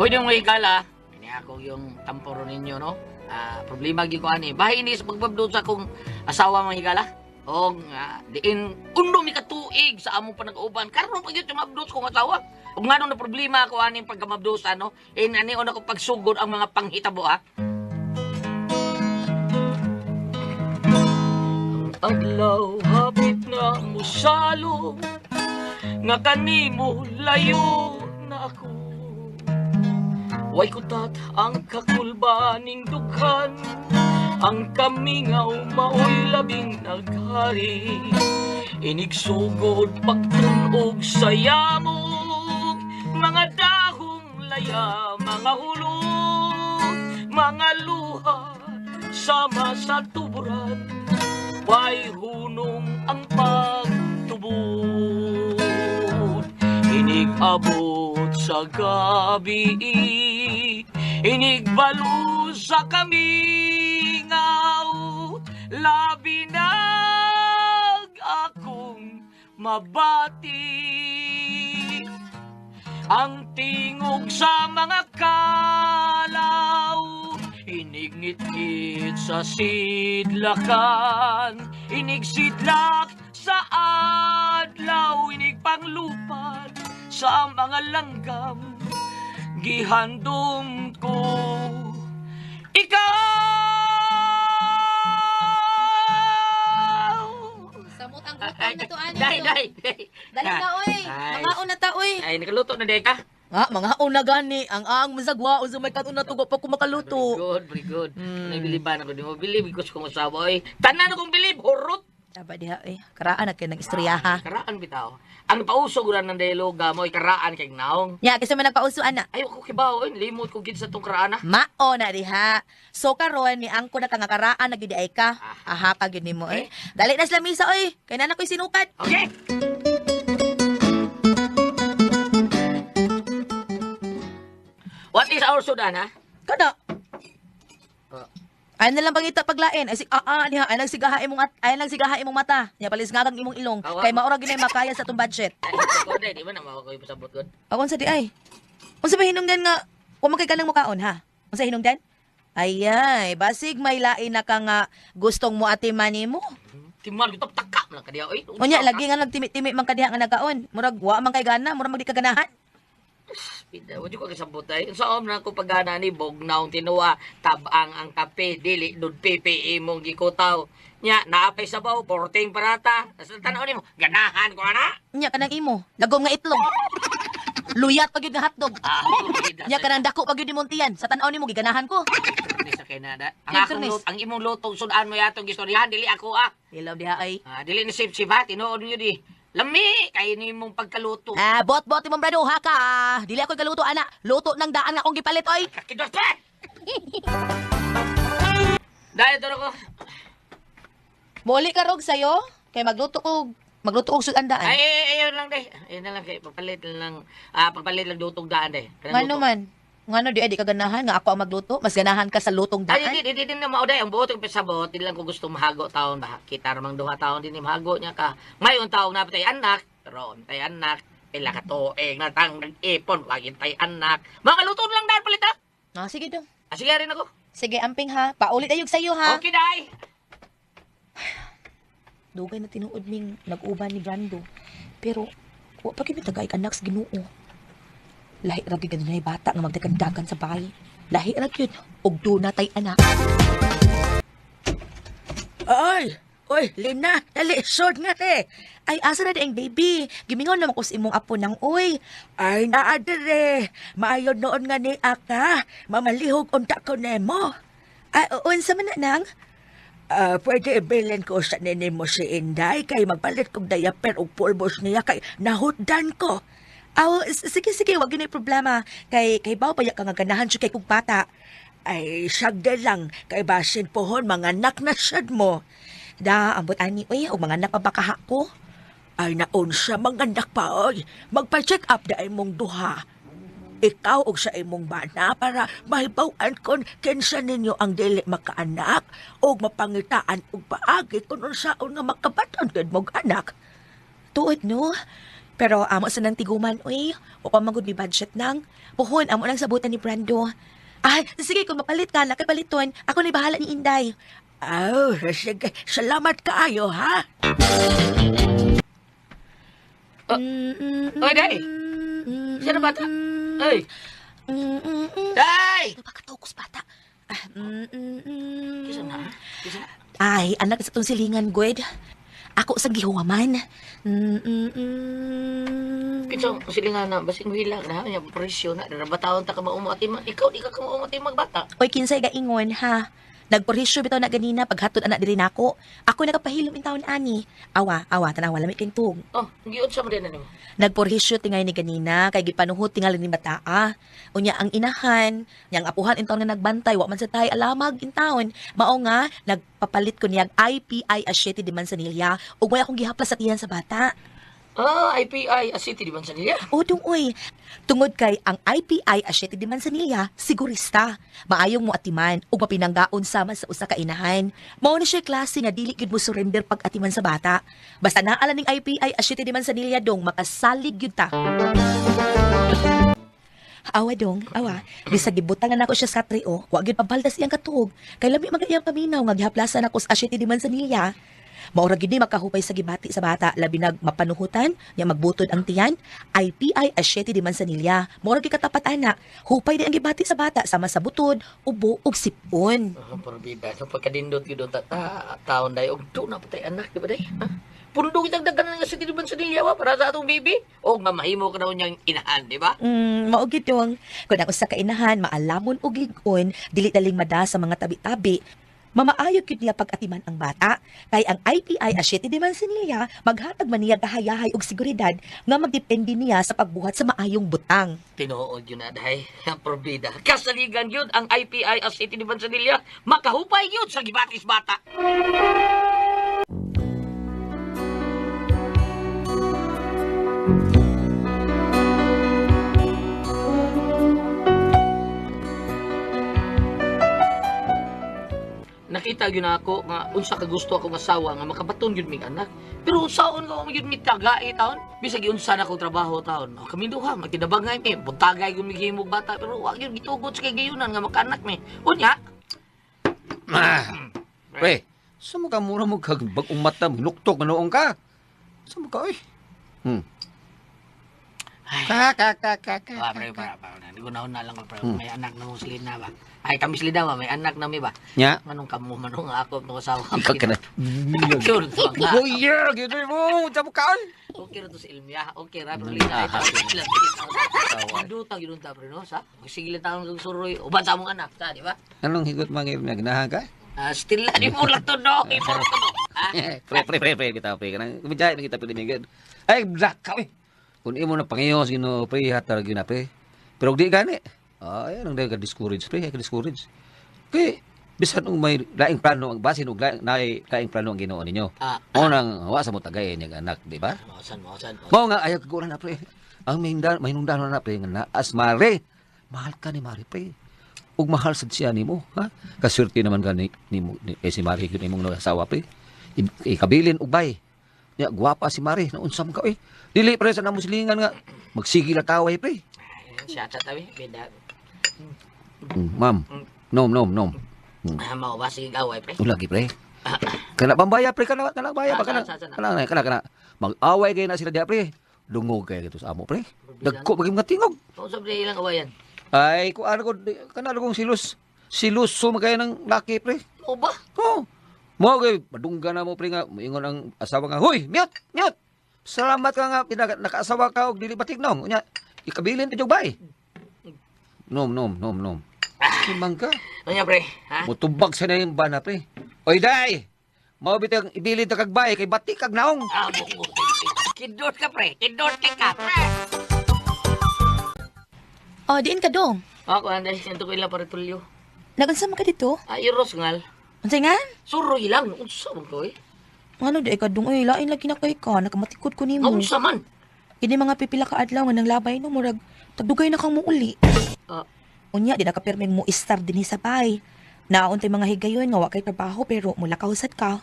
Pwede yung higala, ini ako yung tamporo ninyo, no? Problema gyud ko ani. Bahay ini sa pagbabdod sa akong asawa mga higala. O diin undo mi katuig sa among panag-uban. Karon pag yung mabdod kong asawa. Ug nganong na problema ko ani pagkamabdod ano? Ani una ko pagsugod ang mga panghitabo ha. Adlaw hapit na musalo nga kanimo layo na ako. Way kutat ang kakulbaning dughan, ang kamingaw maoy labing naghari. Inigsugod pagtunog sa yamog, mga dahong laya, mga hulog, mga luha, sama sa tuburan. Way hunong ang pagtubod, inig-abot sa gabi, inigbalo sa kamingaw, labi nag akong mabati. Ang tingog sa mga kalaw, inigngit-ngit sa sidlakan, inigsidlak sa adlaw, inigpanglupan sa mga langgam. Gihandom ko ikaw. Samot ang gutom na to ani. Day. Dali na oy. Mga una ta oy. Ay nakaluto na day ka. Mga una gani ang masagwa usa may katuna tugo pa ko makaluto. Very good. Nabiliban ako di mo bilib because kung asawa oy. Tanan akong bilib hurot. Aba diha karaan na kay nang istorya ha. Karaan bitaw. Ang pausog ra ng dialoga mo karaan kay naong. Nya kasi man nagpausuan na. Ay ko kibaw oy limot ko gid sa tong karaan na. Mao na diha. So karon ni angko na kang karaan na gid ay ka. Aha ka gid nimo eh. Dali na sa lamisa oy. Kay na ko'y sinukat. Okay. What is our sudan ha? Kada. Ay na lang pangita paglain. Ay diha ay nagsigaha imong mata. Nya palis nga kang imong ilong. Kay maura ginay makaya sa tong budget. Ay ko day di man na mako pasabot gud. Akon sa di ay. Unsa ba hinungdan nga wa man kay kanang mukaon ha? Unsa hinungdan? Ayay, basig may lain na ka nga gustong mo atiman nimo. Timal bitap taka lang kadiya oy. Unya lagi nga nagtimi-timi man kadiha nga nagaon. Murag wa man kay gana, murag magdi ka ganahan. Pida, wadi ko kasabot ay. Sa na ko pagana ni bognaw tinuwa tabang ang kape dili dud PPE mong gikutaw. Nya naapay sabaw porting parata. Sa tanaw nimo ganahan ko ana. Nya kanang imo, lagom nga itlog. Luyat pag yun nga hotdog. Nya kanang dako pag yun ni Montian. Sa tanaw nimo giganahan ko. Di sa kinada. Ang imong lutong sudan mo yatong gistoryahan dili ako Ilaw diha ay. Dili ni sip ha tinuod niyo di. Lami kay ni mong pagkaluto. Bot imong brado ha ka. Dili ako galuto ana. Luto nang daan nga akong gipalit oy. Kakidot pa. Dahil turo ko. Muli ka rog sayo kay magluto og sudan daan. Ay, ayun lang day. Ayun na lang kay papalit lang dutog daan day. Ngano man? Ngano di ka ganahan nga ako ang magluto? Mas ganahan ka sa lutong daan? Ay, di na mauday. Ang buot yung pasabot, di lang ko gusto mahago taon. Kita ramang duha taon din mahago niya ka. Ngayon taong na patay anak, ron tay anak, pila ka tuig na tang nag-ipon, wagin tay anak. Mga luto lang dahil palit ha? Sige dong. Sige rin ako. Sige, amping ha. Paulit ayog sa'yo ha. Okay, day. Dugay na tinuod ming nag-uban ni Brando. Pero, wa pa kami tagay anak sa Ginoo. Lahi ra gyud na bata nga magdagandagan sa bahay. Lahi ra gyud og do natay anak. Ay, oy, Lina, dali short nga te. Ay asa na ang baby? Gimingon naman ko sa imong apo nang oy. Ay naa dire. Maayo noon nga ni aka. Mamalihog unta ko nemo. Ay unsa man na nang? Pwede ibilin ko sa nini mo si Inday kay magpalit kong diaper o pulbos niya kay nahutdan ko. Sige, wag yun ay problema. Kay bawa pa ka nga ganahan siya kay kong bata. Ay, sagda lang. Kay basin pohon, mga anak na siyad mo. Ambot ani, o mga anak pa bakaha ko. Ay, naon siya, mga anak pa, oy. Magpa-check up da ay mong duha. ikaw og sa imong bana para mahibaw-an kon kinsa ninyo ang dili makaanak o mapangitaan og paagi kung unsaon nga makabatan gid mong anak. Tuod no? Pero amo sa nang tiguman, uy. O pa magud mi budget nang. Puhon, amo nang sabutan ni Brando. Ay, sige, kung mapalit ka, nakapaliton, ako na bahala ni Inday. Oh, sige. Salamat kaayo, ha? Oy, Day! Sino bata? Oy! Day! Pagkatawag bata. Kisa na? Kisa na? Ay, anak sa tong silingan, Gwed. Ako sa gihuwaman. Kisa silingan na, basing hilang na, yung presyo na, narabataon ta ka maumatiman. Ikaw, di ka ka maumatiman bata. Oy, kinsay gaingon, ha? Nagporisyo bitaw na ganina paghatod anak diri nako. Ako nakapahilom in taon ani. Awa, tanawa lamig kay tug. Oh, giyon sa mo din ano? Nagporisyo tingay ni ganina kay gipanuhot tingali ni bataa. Unya ang inahan, yang apuhan in taon nga nagbantay wa man sa tay alamag in taon. Mao nga nagpapalit ko niyang IPI Asyete di Manzanilla ug may akong gihaplas sa tiyan sa bata. Ah, IPI, City di Manzanilla. O dung oy, tungod kay ang IPI Asyete di Manzanilla, sigurista. Maayong mo atiman ug mapinanggaon sama sa usa ka inahan. Mao ni siya klase nga dili gyud mo surrender pag atiman sa bata. Basta naala ning IPI Asyete di Manzanilla dong makasalig gyud ta. Awa dong, awa. Bisag gibutangan nako siya sa trio, wa gyud pabaldas iyang katuog. Kay labi magayang paminaw nga gihaplasan ako sa Asyete di Manzanilla. Maura gid ni makahupay sa gibati sa bata labi nag mapanuhutan nya magbutod ang tiyan IPI Asyete di Manzanilla. Maura gid katapat anak hupay di ang gibati sa bata sama sa butod ubo ug sipon. Porbida, so pagkadindot gyud ta taon day og do na patay anak di ba day? Ha? Pundo kitang dagdagan nga City di Manzanilla wa para sa atong baby. Og mamahimo ka daw niyang inahan, di ba? Mao gid dong. Kun ang usa ka inahan maalamon og lig-on dili daling mada sa mga tabi-tabi. Mamaayo gyud niya pag-atiman ang bata kay ang IPI Asyete di Manzanilla maghatag man niya kahayahay og seguridad nga magdepende niya sa pagbuhat sa maayong butang. Tinuod yun na day. Porbida. Kasaligan yun ang IPI City di Manzanilla. Makahupay yun sa gibatis bata. Nakita yun ako nga unsa ka gusto akong asawa nga makabaton yun mig anak. Pero unsaon ko yun mi tagai taon? Bisag unsa na ko trabaho taon. Kami duha magtinabangay mi, buntagay yun migihimog bata pero wa yun gitugot sa kagayunan nga makaanak mi. Unya. Pre, saan mo ka mura mo kagbag umata, nuktok na noong ka? Saan mo ka, oy? Ay. Pre. Hindi ko na lang ko, pre. May anak na mong silid na ba? Ay, kami silid na ba? May anak na mi ba? Nya? Manong kamo, manong ako, nung asawa. Ikaw ka na. Sure, to nga. Oh, yeah, gito mo, saan mo ka, oy? Okay ra to sa Ilmia. Okay ra, pero lina. Maduta, yun ta, pre, no? Sa? Sige lang taong kang suroy. Uban sa mong anak, sa, di ba? Anong higot mga na ginahan ka? Still na, di mo lang to, no? Import ko, no? Pre, kita, pre. Kanang kumidjay na kita pinimigad. Ay, black ka, oy. Kung imo na pangiyos, gino, pre, hatar, gina, pre. Pero di gani. Ay, anong dahil ka-discourage, pre, ka-discourage. Kaya, bisan kung may laing plano, ang basin, laing plano ang ginoon ninyo. O nang hawa sa mo tagay niyang anak, di ba? Mausan. Mao nga, ayaw kaguran na, pre. Ang may nundan na, pre, nga naas, Mare. Mahal ka ni Mare, pre. Ug mahal sad siya nimo, ha? Kaswerte naman ka ni si Mare, yun imong asawa, pre. Ikabilin, ubay. Ya, gwapa si Mare, naunsam ka, eh. Dili, pre, sa namuslingan nga. Magsigil na kaway, pre. Siya tatawi, beda. Ma'am, nom. Mau ba sige gaway, pre? Lagi, pre. Kana pambaya, pre, kana baya ba kana? Kana. Mag-away kayo na sila diha, pre. Dungog kayo gito sa amo, pre. Dagko bagi mga tingog. Kung sabi ilang awayan. Ay, ko ano ko kana kong silus. Siluso magaya ng laki, pre. O ba? Oh. Mo kay madungga na mo, pre nga moingon ang asawa nga, "Hoy, mute. Salamat ka nga nakaasawa ka og dili batignom." Unya, ikabilin ti jog bay. Nom. Simang ka. Ano pre? Ha? Mutubag sa na yung bana, pre. Oy, day! Mao bitang ibilin ta kag bahay kay bati kag naong. Kidot ka, pre. Kidot ka, pre. Oh, diin ka dong. Ako, anday. Ito ko ilang paritulyo. Nagunsa man ka dito? Iros ngal. Unsay nga? Suroy lang. Unsa man ko eh. Ano di ka dong? Ay, lain lagi na kay ka. Nakamatikod ko nimo. Unsa man? Kini mga pipila ka adlaw nga nang labay no murag tagdugay na kang muuli. Ah, Unya di na kapirmen mo istar dinhi sa bay. Naon tay mga higayon nga wa kay trabaho pero mula kahusad ka.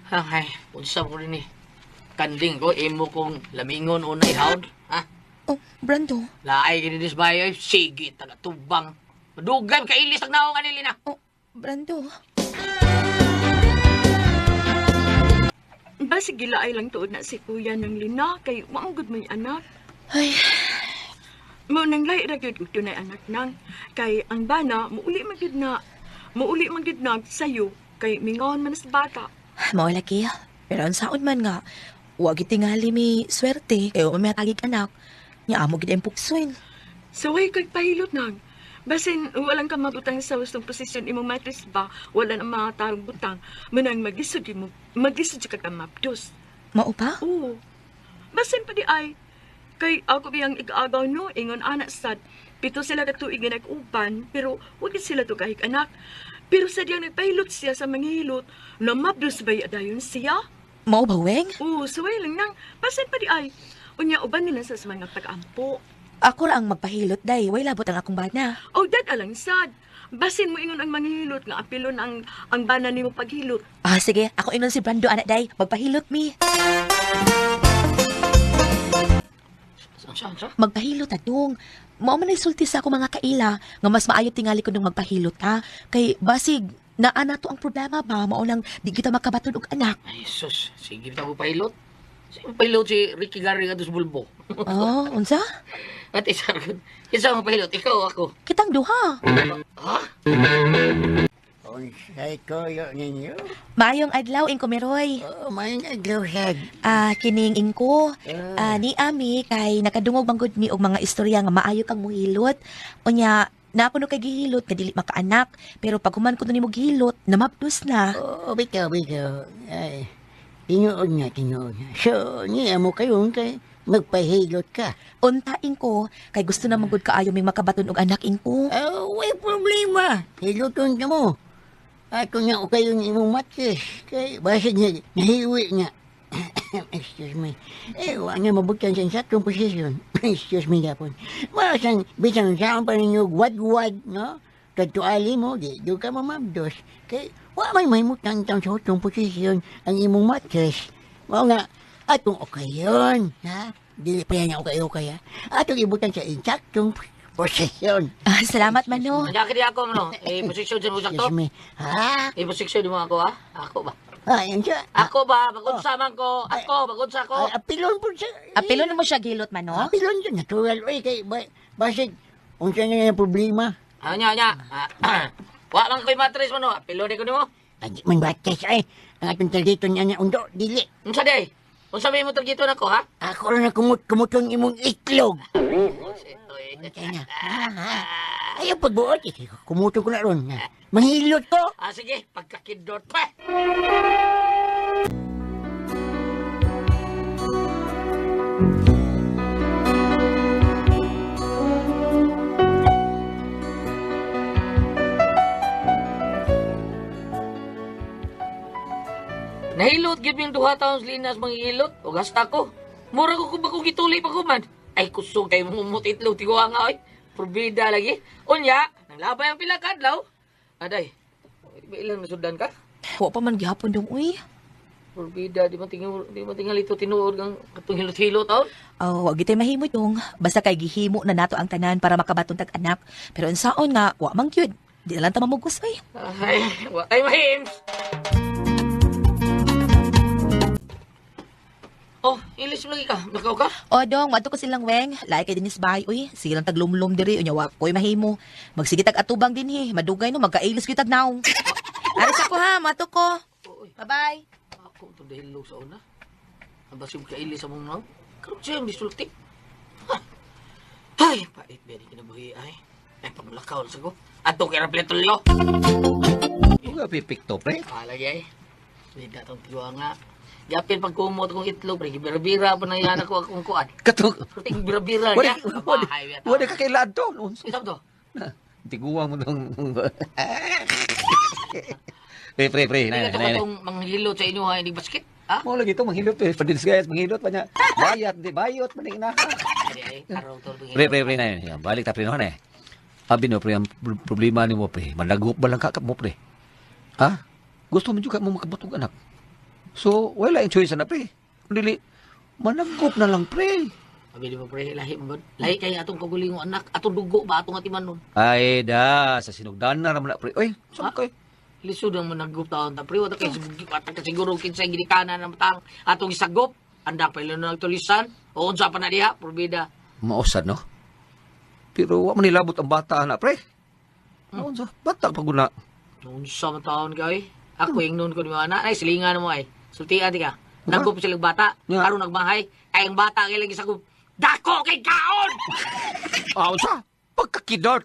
ay, unsa ko rin eh. Kanding ko, imo kong lamingon unay hawd. Ha? Oh, Brando. Laay kinilis bayo, sige, taga tubang. Madugay, kailis ang naong anilina. Oh, Brando. Basi gilaay lang tuod na si kuya ng Lina kay maanggod may anak. Ay, Mo nang lay ra gyud ug na anak nang kay ang bana muuli man gyud na sayo kay mingaon man sa bata. mao lagi. Pero ang saon man nga, wa gid tingali mi swerte kay wa may tagig anak. Nya amo gid ang puksoy. So way kay pahilot nang. Basin walang ka mabutang sa wastong posisyon imong matris ba, wala na mga tarong butang, manang magisod ka mapdos. Mao pa? Oo. Basin pa di ay, kay ako biyang ig-agaw no, ingon anak sad, 7 sila katuig nga nag-uban, pero wag sila to kahig anak. Pero sadyang nagpahilot siya sa manghihilot, na mapdos ba dayon siya? Mao ba, Weng? Oo, suway lang nang, basin pa di ay, unya uban nila sa mga pag-ampo. Ako ra ang magpahilot, day. Way labot ang akong bana. O dad alang sad, basin mo ingon ang manghihilot nga apilon ang bana nimo paghilot. Ah, sige. Ako ingon si Brando, anak, day. Magpahilot mi. Saan? Magpahilot, atong. Mao man isulti sa ako mga kaila nga mas maayo tingali ko nung magpahilot, ha? Kay basig, naana to ang problema ba? Mao lang di kita makabatod og anak. Ay, sus, sige na ko pilot. Sige pilot si Ricky Gary nga dos bulbo. Oh, unsa? At isa ang pilot, ikaw ako. Kitang duha. Ha? Unsay koyo ninyo? Maayong adlaw, Inko Meroy. Oh, may nagluhag. Kining Inko. Ni Ami, kay nakadungog manggod mi og mga istorya nga maayo kang muhilot. Unya, napuno kay gihilot, nga dili makaanak. Pero pag human ko na nimo gihilot, namapdos na. Oh, bitaw. Ay, tinuod nga. So, niya mo kayo kay magpahilot ka. Unta, Inko, kay gusto na manggod kaayo may makabaton og anak, Inko. Oh, may problema. Hiluton ka mo. Ako nga o kayo ng imong matis. Kay basig nga, nahiwi nga. Excuse me. Wa nga mabutan sa saktong posisyon. Excuse me gapon. Masang bisang saan pa ninyo wad-wad, no? Tatuali mo, di ka mamabdos. Kay wa may mahimutang sa saktong posisyon ang imong matis. Mao nga, atong okayon, ha? Dili pa yan ang okay-okay, ha? Atong ibutan sa insaktong posisyon. Salamat, Mano. Nandiyan ka ako, ano? Posisyon sa musak to? Excuse me. Ha? Posisyon mo ako, ha? Ako ba? Ayan siya. Ako ba? Magunsaman ko. Magunsa ko. Apilon po siya. Apilo na mo siya gilot, Mano. Apilon siya. Natural. Uy, kay basig. Unsa nga yung problema? Anya. Wa lang ko'y matris mo, no? Apilo di ko ni mo. Ay, man bates ay. Ang atong talito niya niya undo. Dili. Unsa day? Unsa may mo targito na ko, ha? Ako rin na kumutong imong itlog. Kaya nga. Ayaw pagbuot. Kumutong ko na ron. Mahilot ko. Sige, pagkakidot pa. Nahilot gid ming 2 taon sa linas manghilot o gasta ko. Mura ko ba kung gituli pa ko man. Ay kusog kay mumut itlog tigo nga oy. Probida lagi. Unya, nang labay ang pila kadlaw. Aday. Di ilang nasudan ka? Wa pa man gihapon dong, uy. Probida di man tingal ito tinuod kang katong hilot-hilot taon. Oh, wag gitay mahimo dong. Basta kay gihimo na nato ang tanan para makabaton tag anak. Pero unsaon nga, wa man gyud. Di na lang ta mamugos, uy. Ay, wa kay mahims. Oh, ilis mo lagi ka. Nakaw ka? O dong, mato ko silang weng. Lahi kay dinis bahay, uy. Sige lang taglumlum diri. Unya, wa ko'y mahimo. Magsige tag atubang din, he. Madugay no, magkailis kitag naong. Aris ako ha, mato ko. Bye-bye. Ako ito dahil lo sa una. Ang basig ka ilis sa mong naw. Karoon siya ang bisulti. Ha? Ay, pait ba di kinabuhi ay. Ay, pamulakaw na sa ko. Ato kaya pletulyo. Huwag ka pipikto, pre. Lagi ay. Hindi na itong tiwa nga. Yapin pag kumot kong itlog, pre. Bira-bira pa na yan ako akong kuan. Katong, Ting bira-bira wala niya. ka kailan to. Isang to. Tiguang mo nung... Pre. Hindi ka itong manghilot sa inyo ha, hindi basket. Ah? Mo lagi to manghilot eh. Padins guys, manghilot pa niya. Bayat, di bayot man ina. Ay, araw to. Pre na yan. Balik ta pre no eh. Abi no pre, ang problema ni mo pre. Managop ba lang ka mo pre? Ha? Gusto mo juga mo makabutog anak. So, wala yung choice na pre. Dili managop na lang pre. Sabi di ba pre, lahi mo ba? Lahi kaya atong kaguling mo anak, atong dugo ba atong atiman nun? Ay da, sa sinugdan na naman na pre. Oy, saan kay? Lisod ang managop taon ta pre, wala kay siguro kinsa gidikanan ng matang atong isagop. Anda pa ilo na nagtulisan. O unsa pa na diha, probida. Mausad no. Pero wa man nilabot ang bata na pre. Unsa? Bata pa guna. Unsa man taon kay? Ako yung noon ko ni mga anak, ay silingan mo ay. Sultian di ka. Nagop sila bata, Ya. karon nagmahay, ay ang bata kay lagi sagop. Dako kay kaon. Unsa? Pagkakidot.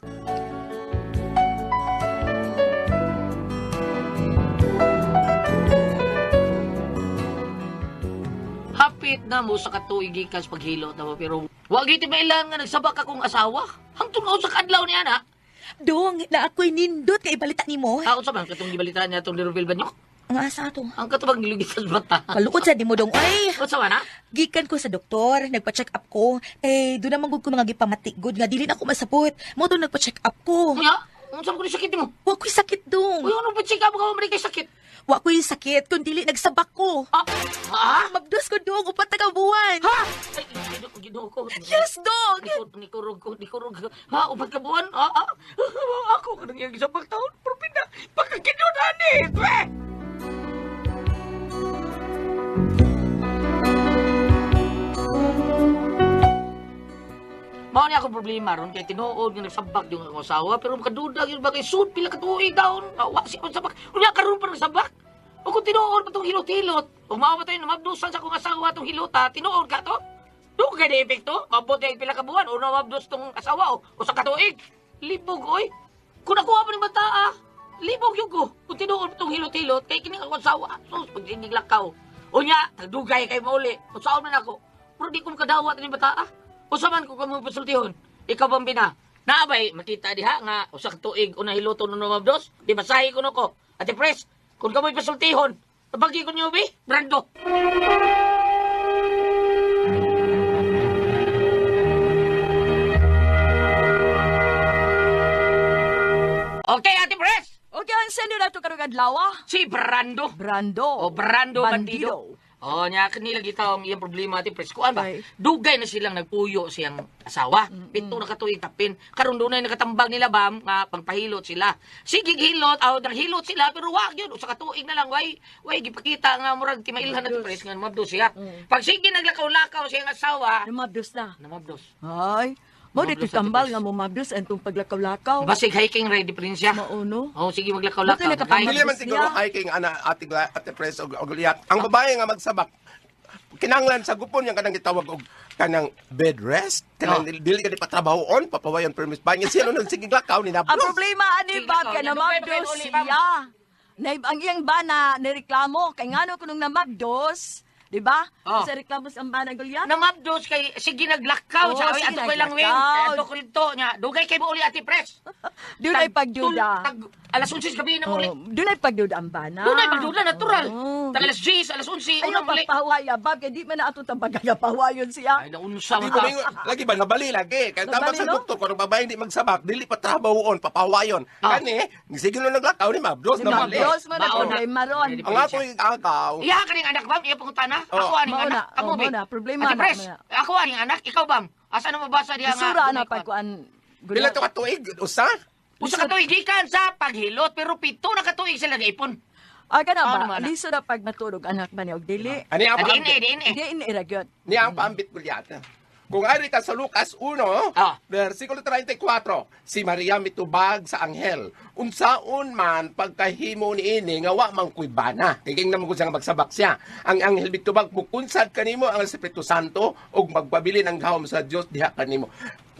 Hapit na mo sa katuig gikan sa paghilot na mo, pero wag iti mailan nga nagsabak akong asawa. Hangtod na sa kadlaw niya na. Dong, na ako'y nindot kay balita nimo. Ako sa man katong gibalitaan niya itong Liroville Banyok. Ang asa to. Ang katubag nilugit sa bata. Kalukot sa di mo dong. Ay, Ano sa man ha? gikan ko sa doktor, nagpa-check up ko. Eh, doon naman gud ko mga gipamatikgod nga dili na ako masapot. Mo doon nagpa-check up ko. Kuya, ang saan ko ni sakit mo? Wa ko'y sakit dong. Kuya, ano pa check up ka mo kay sakit? Wa ko'y sakit kun dili nagsabak ko. Ah, ha? Mabdos ko dong upat ka buwan. Ha? Ay, ginoo ko. Yes, dog. Nikurog ko. Ha, upat ka buwan? Ha? Ako ka nang yung isang taon. Pero pinda, pagkakinunan eh. Twe! Mao niya akong problema ron kay tinuod nga nagsabak yung akong asawa pero makaduda yun ba kay sud pila ka tuig daw wa si on sabak unya karon pa nagsabak o kung tinuod pa tong hilot-hilot o mao ba tayo namabdusan sa akong asawa tong hilota tinuod ka to do ka di epekto mabot ay pila ka buwan o namabdus tong asawa o sa katuig libog oy kung nakuha pa ni bata libog yung ko kung tinuod pa tong hilot-hilot kay kini akong asawa sus pag lakaw unya tagdugay kay mauli o saon man ako pero di ko makadawat ni bata usaman ko kamo pasultihon. Ikaw bang bina? Naabay, makita diha nga usa ka tuig una hiluto no mabdos. Di basahi ko nako. Ate Pres, kung kamoy pasultihon, tabagi ko niyo bi, Brando. Okay, Ate Pres. Okay, ang sendo na ito karong adlaw. Si Brando. Brando. O Brando Bandido. O, niya kanila kita ang iyang problema ati pres. Kuan ba? Okay. Dugay na silang nagpuyo siyang asawa. Pito na katuig tapin. Karon dunay nakatambag nila bam nga pangpahilot sila. Sige hilot, aw naghilot sila pero wag yun usa ka tuig na lang way gipakita nga murag timailhan na pres nga mabdos siya. Pag sige naglakaw-lakaw siyang asawa, Namabdos na. namabdos. Ay, mo dito Mabdos na tambal tipres. nga mo mabdos antong paglakaw-lakaw. Basig hiking ready prince siya. Mauno. Oh, sige maglakaw-lakaw. Buti nakatambag. Ay, Dili man siguro hiking ana ate pres og Goliath. Ang babae nga magsabak kinanglan sa gupon yang kanang gitawag og kanang bed rest kanang dili ka di patrabahoon papawayon permis ba niya siya nung sige lakaw ni Ang nablos. problema ani Sige, Bob ikaw, kay nandugay pa namabdos kayo uli, Bob. siya. Ang iyang bana nireklamo kay ngano kunong namabdos, di ba? Oh. Sa reklamo sa bana Goliath. namabdos kay sige naglakaw Oo, sa sige, ato koy lang wing. naglakaw. Ato ko rito niya. Dugay kay mo uli ati pres. Doon ay pagduda. Alas 11 gabi na uli. Doon ay pagduda ang bana. Doon ay pagduda, natural. Oo. Tag alas 10, alas 11, Ayaw unang uli. pagpahawaya, Bob, kaya di man na ato tambagan pahawayon siya. Ay, naunsa Di man ko ta. mingo, lagi ba nabali lagi kay tama Nabali, sa no? doktor kung ang babae di magsabak dili patrabahoon papawayon. Ah. Kani sige nung naglakaw ni mablos Si na mali. Mabdos man ang Baon na. problema ron. Ready. Ang ato agaw. Iya ka ning anak bam, iya pangutana. Oh. Ako aning Mao na, anak, kamo oh, be. mao na, problema Ati na, pres, mao na. ako aning anak, ikaw bam. Asa na mabasa diha nga? Isura na dunay kwan? pagkuan. Pila to ka tuig usa? Usa ka tuig gikan sa paghilot pero pito na katuig sila gaipon. Ah, kana Ano ba? man na? Liso na pag matulog anak man og dili. Ani ang Adi paambit. ini. Di iniragyot. Ni ang paambit Goliath. Kung ari ka sa Lucas 1, Ah. versikulo 34, si Maria mitubag sa anghel. Unsaon man pagkahimo ni ini nga wa man kuy bana. Kay naman ko siyang magsabak siya. Ang anghel mitubag mukunsad kanimo ang Espiritu Santo ug magpabili ng gahom sa Dios diha kanimo.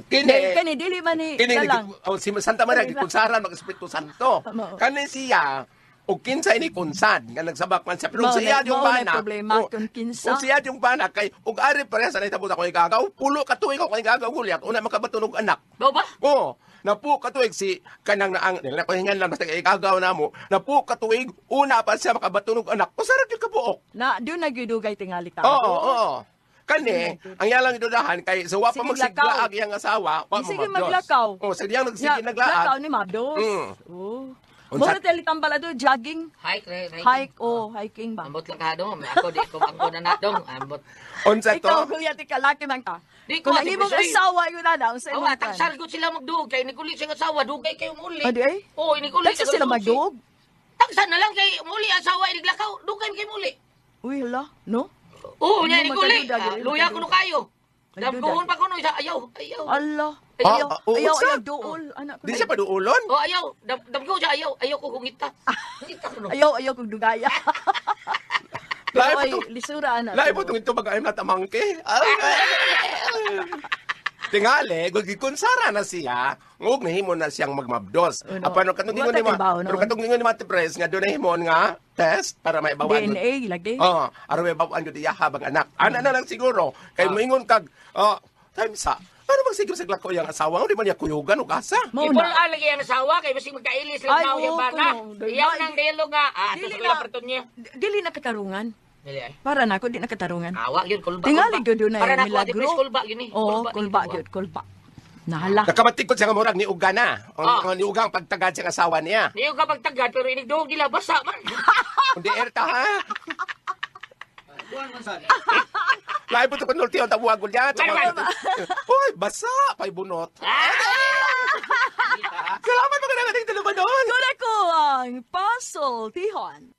Kani dili man ni Kini kalang. si Santa Maria gikunsaran ng Espiritu Santo. Tama. Kani siya o kinsa ini kunsan nga nagsabak man siya pero Mao siya na- yung mao na bana problema kung kinsa. o siya yung bana kay ug ari pareha sa nahitabo ako igagaw pulo ka tuig ako igagaw gulyat una makabatunog anak Ba ba? oo napu katuig si kanang naang nila ko hingan lang basta igagaw namo napu katuig una pa siya makabatunog anak usara gyud ka buok Na doon nagidugay tingali ka. oo kani ang yalang idudahan kay sa wa pa Sige, magsiglaag iyang asawa wa Sige, mabdos. maglakaw. oh sige ang Nga, nagsige naglaag lakaw ni Mabdos. Mm. Oh. Unsa- Muna tali tambala do, jogging, hike o hiking ba? Ambot lang ka dong. Ako di ko angko na dong. Ambot. unsa to Ikaw, kuya, tika, laki man ka. Di ko, Kung di nangimong ko, soy. asawa yun na daw, sa Oh, imong tagsal ko sila magdug kay nikulit siyang asawa dugay kayo muli. Adi ay? Oh, nikulit Tagsa sila magdug? Tagsa na lang kay muli asawa idiglakaw, dugay kay muli. Uy, hala, no? Oh, nya Hindi nikulit. magkaduda, di Luya ko no kayo. Magduda. Damguhon pa ko no isa ayaw. Allah. Ah, Ayaw, oo, ayaw, sa- ayaw, dool. Anak ko di na. siya paduulon Oh, ayaw. Damgo siya ayaw. Ayaw ko kungita. Ngita ko no. Ayaw, ayaw kong dugaya. Lahi Pero po ay, to- lisura, anak. lahi po itong ito bagay na tamangke tingali gikunsara na siya ngog nahimo na siyang magmabdos Uno. apano katong Wala gingon ni tayo bawo pero noon. katong gingon ni Mate Pres nga doon nahimon nga test para maibawan DNA, lagi. oh aron maibawan jud iya habang anak ana na lang siguro kay moingon kag time sa ano magsiguro sa glako yang asawa di man niya kuyugan ug asa Mauna. Ipol alagi ang asawa kay basig magkailis Ay, lang daw oo, yung bana. kuno. Iyaw nang delo nga. Ah, Dili ito na. sa perton niya. Dili na katarungan. Dili ay. Para na ako, di na katarungan. Awa yun, kulba. Tingali kulba. gyud na Para yung na ako, milagro. Pres, kulba yun eh. Oo, kulba yun, gyud, kulba. Nahala. nakabatikot siya nga murag ni uga na Ah. ni ugang pagtagad siyang asawa niya Di yung kapag tagad, pero inigdog nila, basa man. kundi erta ha Lahi po ito panulti ang tabuag ko dyan. Uy, basa! Pa'y bunot. Salamat mga nagating talaman doon. Kuna ko ang puzzle, Tihon.